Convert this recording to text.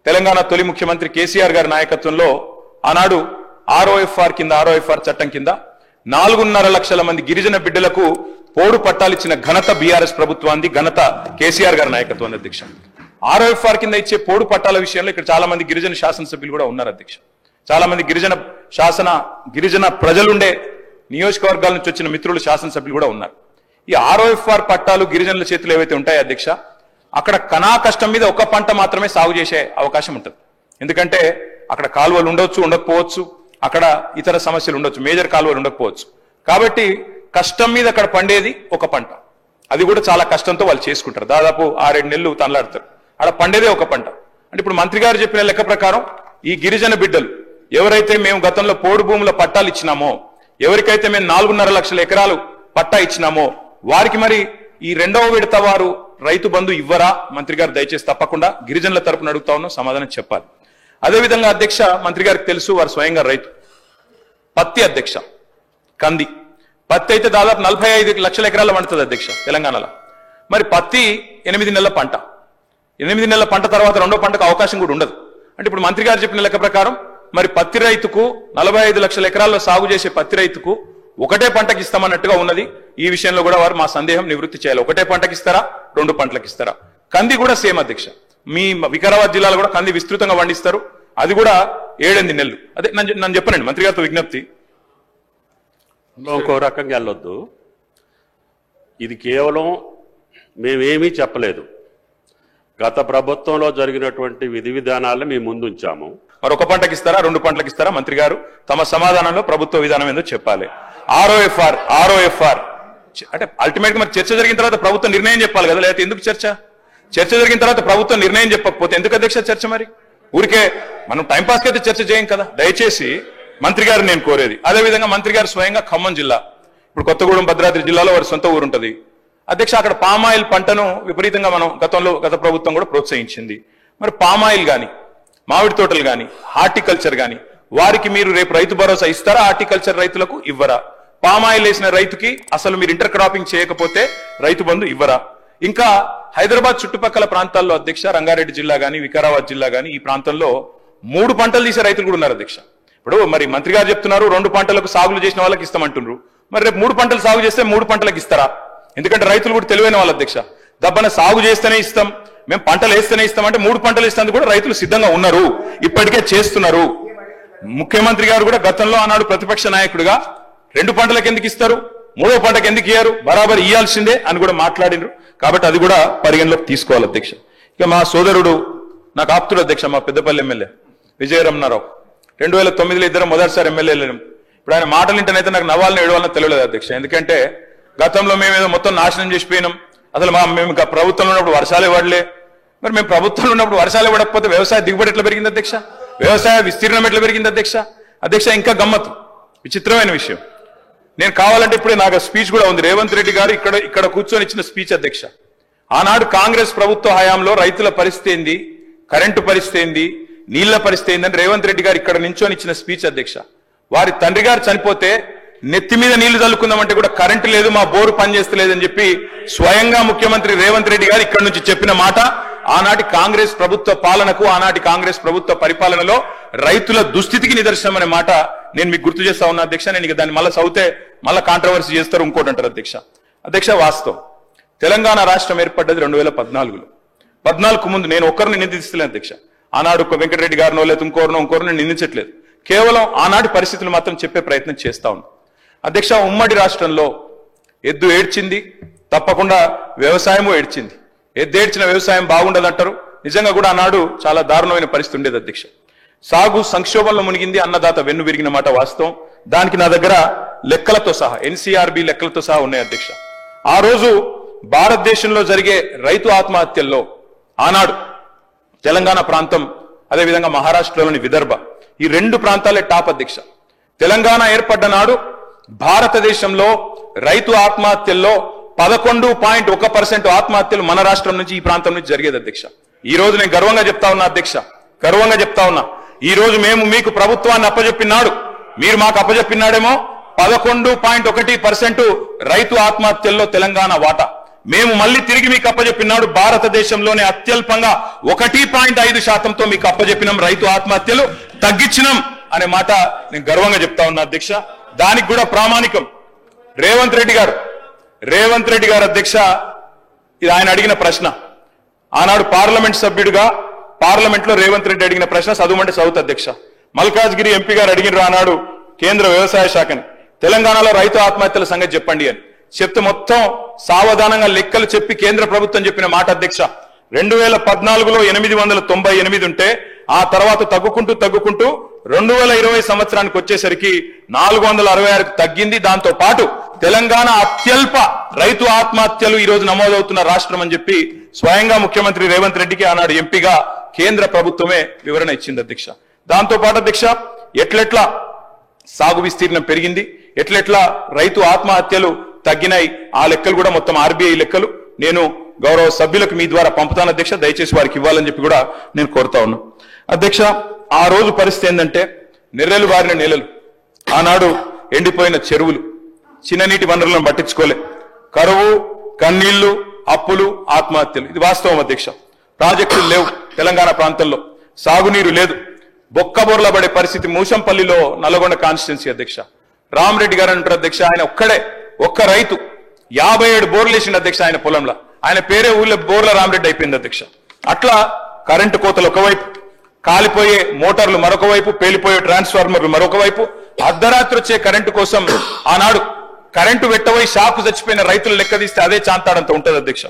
తెలంగాణ తొలి ముఖ్యమంత్రి కేసీఆర్ గారి నాయకత్వంలో ఆనాడు ఆర్ఓఎఫ్ఆర్ చట్టం కింద 4.5 లక్షల మంది గిరిజన బిడ్డలకు పోడు పట్టాలిచ్చిన ఘనత బీఆర్ఎస్ ప్రభుత్వానికి, ఘనత కేసీఆర్ గారి నాయకత్వం అధ్యక్ష. ఆర్ఓఎఫ్ఆర్ కింద ఇచ్చే పోడు పట్టాల విషయంలో ఇక్కడ చాలా మంది గిరిజన శాసనసభ్యులు కూడా ఉన్నారు అధ్యక్ష. చాలా మంది గిరిజన ప్రజలుండే నియోజకవర్గాల నుంచి వచ్చిన మిత్రులు శాసనసభ్యులు కూడా ఉన్నారు. ఈ ఆర్ఓఎఫ్ఆర్ పట్టాలు గిరిజనుల చేతులు ఏవైతే ఉంటాయో అధ్యక్ష, అక్కడ కణా కష్టం మీద ఒక పంట మాత్రమే సాగు చేసే అవకాశం ఉంటుంది. ఎందుకంటే అక్కడ కాలువలు ఉండొచ్చు, ఉండకపోవచ్చు, అక్కడ ఇతర సమస్యలు ఉండొచ్చు, మేజర్ కాలువలు ఉండకపోవచ్చు. కాబట్టి కష్టం మీద అక్కడ పండేది ఒక పంట, అది కూడా చాలా కష్టంతో వాళ్ళు చేసుకుంటారు. దాదాపు 6-7 నెలలు తనలాడతారు. అక్కడ పండేదే ఒక పంట. అంటే ఇప్పుడు మంత్రి గారు చెప్పిన లెక్క ప్రకారం ఈ గిరిజన బిడ్డలు ఎవరైతే మేము గతంలో పోడు భూముల పట్టాలు ఇచ్చినామో, ఎవరికైతే మేము 4.5 లక్షల ఎకరాలు పట్టా ఇచ్చినామో వారికి మరి ఈ రెండవ విడత వారు రైతు బంధు ఇవ్వరా? మంత్రి గారు దయచేసి తప్పకుండా గిరిజనుల తరపున అడుగుతా ఉన్నాం, సమాధానం చెప్పాలి. అదేవిధంగా అధ్యక్ష, మంత్రి గారికి తెలుసు వారు స్వయంగా రైతు. పత్తి అధ్యక్ష, కంది పత్తి అయితే దాదాపు 45 లక్షల ఎకరాల పండుతుంది అధ్యక్ష తెలంగాణలో. మరి పత్తి 8 నెలల పంట, 8 నెలల పంట తర్వాత రెండో పంటకు అవకాశం కూడా ఉండదు. అంటే ఇప్పుడు మంత్రి గారు చెప్పిన లెక్క ప్రకారం మరి పత్తి రైతుకు 45 లక్షల ఎకరాల్లో సాగు చేసే పత్తి రైతుకు ఒకటే పంటకి ఇస్తామన్నట్టుగా ఉన్నది. ఈ విషయంలో కూడా వారు మా సందేహం నివృత్తి చేయాలి. ఒకటే పంటకి ఇస్తారా, 2 పంటలకు ఇస్తారా? కంది కూడా సేమ్ అధ్యక్ష. మీ వికారాబాద్ జిల్లాలో కూడా కంది విస్తృతంగా పండిస్తారు, అది కూడా 7-8 నెలలు. అదే నన్ను చెప్పనండి మంత్రి గారితో విజ్ఞప్తి. ఇంకో రకంగా వెళ్ళొద్దు. ఇది కేవలం మేమేమీ చెప్పలేదు, గత ప్రభుత్వంలో జరిగినటువంటి విధి విధానాలను మేము ముందుంచాము. మరి ఒక పంటకి ఇస్తారా, 2 పంటలకు ఇస్తారా? మంత్రి గారు తమ సమాధానంలో ప్రభుత్వ విధానం ఏందో చెప్పాలి. ఆర్ఓఎఫ్ఆర్ అంటే అల్టిమేట్ గా మరి చర్చ జరిగిన తర్వాత ప్రభుత్వం నిర్ణయం చెప్పాలి కదా, లేకపోతే ఎందుకు చర్చ జరిగిన తర్వాత ప్రభుత్వం నిర్ణయం చెప్పకపోతే ఎందుకు అధ్యక్ష చర్చ? మరి ఊరికే మనం టైంపాస్ కి అయితే చర్చ చేయం కదా. దయచేసి మంత్రి గారు నేను కోరేది. అదేవిధంగా మంత్రి గారు స్వయంగా ఖమ్మం జిల్లా, ఇప్పుడు కొత్తగూడెం భద్రాద్రి జిల్లాలో వారి సొంత ఊరు ఉంటుంది అధ్యక్ష. అక్కడ పామాయిల్ పంటను విపరీతంగా మనం గత ప్రభుత్వం కూడా ప్రోత్సహించింది. మరి పామాయిల్ కానీ, మామిడి తోటలు కానీ, హార్టికల్చర్ కానీ వారికి మీరు రేపు రైతు భరోసా ఇస్తారా? హార్టికల్చర్ రైతులకు ఇవ్వరా? పామాయిల్ వేసిన రైతుకి అసలు మీరు ఇంటర్ క్రాపింగ్ చేయకపోతే రైతు బంధు ఇవ్వరా? ఇంకా హైదరాబాద్ చుట్టుపక్కల ప్రాంతాల్లో అధ్యక్ష, రంగారెడ్డి జిల్లా కానీ, వికారాబాద్ జిల్లా కానీ, ఈ ప్రాంతంలో 3 పంటలు తీసే రైతులు కూడా ఉన్నారు అధ్యక్ష. ఇప్పుడు మరి మంత్రి గారు చెప్తున్నారు 2 పంటలకు సాగులు చేసిన వాళ్ళకి ఇస్తామంటున్నారు. మరి రేపు 3 పంటలు సాగు చేస్తే 3 పంటలకు ఇస్తారా? ఎందుకంటే రైతులు కూడా తెలివైన వాళ్ళు అధ్యక్ష. దబ్బన సాగు చేస్తేనే ఇస్తాం, మేము పంటలు వేస్తేనే ఇస్తామంటే 3 పంటలు ఇస్తానికి కూడా రైతులు సిద్ధంగా ఉన్నారు, ఇప్పటికే చేస్తున్నారు. ముఖ్యమంత్రి గారు కూడా గతంలో ఆనాడు ప్రతిపక్ష నాయకుడిగా 2 పంటలకు ఎందుకు ఇస్తారు, 3వ పంటకు ఎందుకు ఇయ్యారు, బరాబర్ ఇయ్యాల్సిందే అని కూడా మాట్లాడినారు. కాబట్టి అది కూడా పరిగణలోకి తీసుకోవాలి అధ్యక్ష. ఇక మా సోదరుడు నాకు ఆప్తుడు అధ్యక్ష, మా పెద్దపల్లి ఎమ్మెల్యే విజయరమణారావు 2009లో ఇద్దరు మొదటిసారి ఎమ్మెల్యేలు. ఇప్పుడు ఆయన మాటలు వింటేనైతే నాకు నవ్వాలని ఏడవాలని తెలియలేదు అధ్యక్ష. ఎందుకంటే గతంలో మేమేదో మొత్తం నాశనం చేసిపోయినాం, అసలు మేము ప్రభుత్వంలో ఉన్నప్పుడు వర్షాలు ఇవ్వడలే. మరి మేము ప్రభుత్వంలో ఉన్నప్పుడు వర్షాలు ఇవ్వకపోతే వ్యవసాయ దిగుబడి ఎట్లా పెరిగింది అధ్యక్ష, వ్యవసాయ విస్తీర్ణం ఎట్లా పెరిగింది అధ్యక్ష. ఇంకా గమ్మత్తు, విచిత్రమైన విషయం, నేను కావాలంటే ఇప్పుడే నాకు స్పీచ్ కూడా ఉంది. రేవంత్ రెడ్డి గారు ఇక్కడ కూర్చొని ఇచ్చిన స్పీచ్ అధ్యక్ష. ఆనాడు కాంగ్రెస్ ప్రభుత్వ హయాంలో రైతుల పరిస్థితి ఏంది, కరెంటు పరిస్థితి ఏంది, నీళ్ల పరిస్థితి ఏందని రేవంత్ రెడ్డి గారు ఇక్కడ నించొని ఇచ్చిన స్పీచ్ అధ్యక్ష. వారి తండ్రి గారు చనిపోతే నెత్తి మీద నీళ్లు చల్లుకుందామంటే కూడా కరెంటు లేదు, మా బోరు పనిచేస్తలేదని చెప్పి స్వయంగా ముఖ్యమంత్రి రేవంత్ రెడ్డి గారు ఇక్కడ నుంచి చెప్పిన మాట ఆనాటి కాంగ్రెస్ ప్రభుత్వ పాలనకు, ఆనాటి కాంగ్రెస్ ప్రభుత్వ పరిపాలనలో రైతుల దుస్థితికి నిదర్శనం అనే మాట నేను మీకు గుర్తు చేస్తా ఉన్నా అధ్యక్ష. నేను ఇక దాన్ని మళ్ళీ చదివితే మళ్ళీ కాంట్రవర్సీ చేస్తారు, ఇంకోటి అంటారు అధ్యక్ష. వాస్తవం, తెలంగాణ రాష్ట్రం ఏర్పడ్డది 2014లో. 14కు ముందు నేను ఒక్కరిని నిందిస్తలేను అధ్యక్ష. ఆనాడు వెంకటరెడ్డి గారినో లేదా ఇంకోరినో నిందించట్లేదు, కేవలం ఆనాటి పరిస్థితులు మాత్రం చెప్పే ప్రయత్నం చేస్తా ఉన్నాం అధ్యక్ష. ఉమ్మడి రాష్ట్రంలో ఎద్దు ఏడ్చింది, తప్పకుండా వ్యవసాయము ఏడ్చింది. ఎద్దు ఏడ్చిన వ్యవసాయం బాగుండదంటారు. నిజంగా కూడా ఆనాడు చాలా దారుణమైన పరిస్థితి ఉండేది అధ్యక్ష. సాగు సంక్షోభంలో మునిగింది, అన్నదాత వెన్ను విరిగిన మాట వాస్తవం. దానికి నా దగ్గర లెక్కలతో సహా, NCRB లెక్కలతో సహా ఉన్నాయి అధ్యక్ష. ఆ రోజు భారతదేశంలో జరిగే రైతు ఆత్మహత్యల్లో ఆనాడు తెలంగాణ ప్రాంతం, అదేవిధంగా మహారాష్ట్రలోని విదర్భ, ఈ 2 ప్రాంతాలే టాప్ అధ్యక్ష. తెలంగాణ ఏర్పడ్డ నాడు భారతదేశంలో రైతు ఆత్మహత్యల్లో 11.1% ఆత్మహత్యలు మన రాష్ట్రం నుంచి, ఈ ప్రాంతం నుంచి జరిగేది అధ్యక్ష. ఈ రోజు నేను గర్వంగా చెప్తా ఉన్నా అధ్యక్ష, గర్వంగా చెప్తా ఉన్నా, ఈ రోజు మేము మీకు ప్రభుత్వాన్ని అప్పజెప్పినాడు, మీరు మాకు అప్పజెప్పినాడేమో 11.1% రైతు ఆత్మహత్యల్లో తెలంగాణ వాటా. మేము మళ్ళీ తిరిగి మీకు అప్పచెప్పినాడు భారతదేశంలోనే అత్యల్పంగా 1.5%తో మీకు అప్పచెప్పినాం, రైతు ఆత్మహత్యలు తగ్గించినాం అనే మాట నేను గర్వంగా చెప్తా ఉన్నా అధ్యక్ష. దానికి కూడా ప్రామాణికం రేవంత్ రెడ్డి గారు అధ్యక్ష. ఇది ఆయన అడిగిన ప్రశ్న ఆనాడు పార్లమెంట్ సభ్యుడిగా పార్లమెంట్ లో రేవంత్ రెడ్డి అడిగిన ప్రశ్న చదువుమంటే చదువుతా అధ్యక్ష. మల్కాజ్గిరి ఎంపీ గారు అడిగినారు ఆనాడు కేంద్ర వ్యవసాయ శాఖని, తెలంగాణలో రైతు ఆత్మహత్యల సంగతి చెప్పండి అని చెప్తే మొత్తం సావధానంగా లెక్కలు చెప్పి కేంద్ర ప్రభుత్వం చెప్పిన మాట అధ్యక్ష, 2014లో 898 ఉంటే ఆ తర్వాత తగ్గుకుంటూ 2020 సంవత్సరానికి వచ్చేసరికి 466కు తగ్గింది. దాంతో పాటు తెలంగాణ అత్యల్ప రైతు ఆత్మహత్యలు ఈ రోజు నమోదవుతున్న రాష్ట్రం అని చెప్పి స్వయంగా ముఖ్యమంత్రి రేవంత్ రెడ్డికి ఆనాడు ఎంపీగా కేంద్ర ప్రభుత్వమే వివరణ ఇచ్చింది అధ్యక్ష. దాంతో పాటు అధ్యక్ష ఎట్లెట్లా సాగు విస్తీర్ణం పెరిగింది, ఎట్లెట్లా రైతు ఆత్మహత్యలు తగ్గినాయి, ఆ లెక్కలు కూడా మొత్తం ఆర్బీఐ లెక్కలు నేను గౌరవ సభ్యులకు మీ ద్వారా పంపుతాను అధ్యక్ష. దయచేసి వారికి ఇవ్వాలని చెప్పి కూడా నేను కోరుతా ఉన్నా అధ్యక్ష. ఆ రోజు పరిస్థితి ఏంటంటే నెర్రెలు బారిన నేలలు, ఆనాడు ఎండిపోయిన చెరువులు, చిన్ననీటి వనరులను పట్టించుకోలే, కరువు, కన్నీళ్లు, అప్పులు, ఆత్మహత్యలు. ఇది వాస్తవం అధ్యక్ష. ప్రాజెక్టులు లేవు తెలంగాణ ప్రాంతంలో, సాగునీరు లేదు, బొక్కబోర్ల పడే పరిస్థితి మూసంపల్లిలో నల్గొండ కాన్స్టిట్యున్సీ అధ్యక్ష. రామరెడ్డి గారు అంటారు అధ్యక్ష, ఆయన ఒక్క రైతు 57 బోర్లు వేసిండు అధ్యక్ష ఆయన పొలంలో. ఆయన పేరే ఊళ్ళో బోర్ల రామరెడ్డి అయిపోయింది అధ్యక్ష. అట్లా కరెంటు కోతలు ఒకవైపు, కాలిపోయే మోటార్లు మరొక వైపు, పేలిపోయే ట్రాన్స్ఫార్మర్లు మరొక వైపు, అర్ధరాత్రి వచ్చే కరెంటు కోసం ఆనాడు కరెంటు వెట్టబోయి షాకు చచ్చిపోయిన రైతులు లెక్క తీస్తే అదే చాంతాడంత ఉంటది అధ్యక్ష.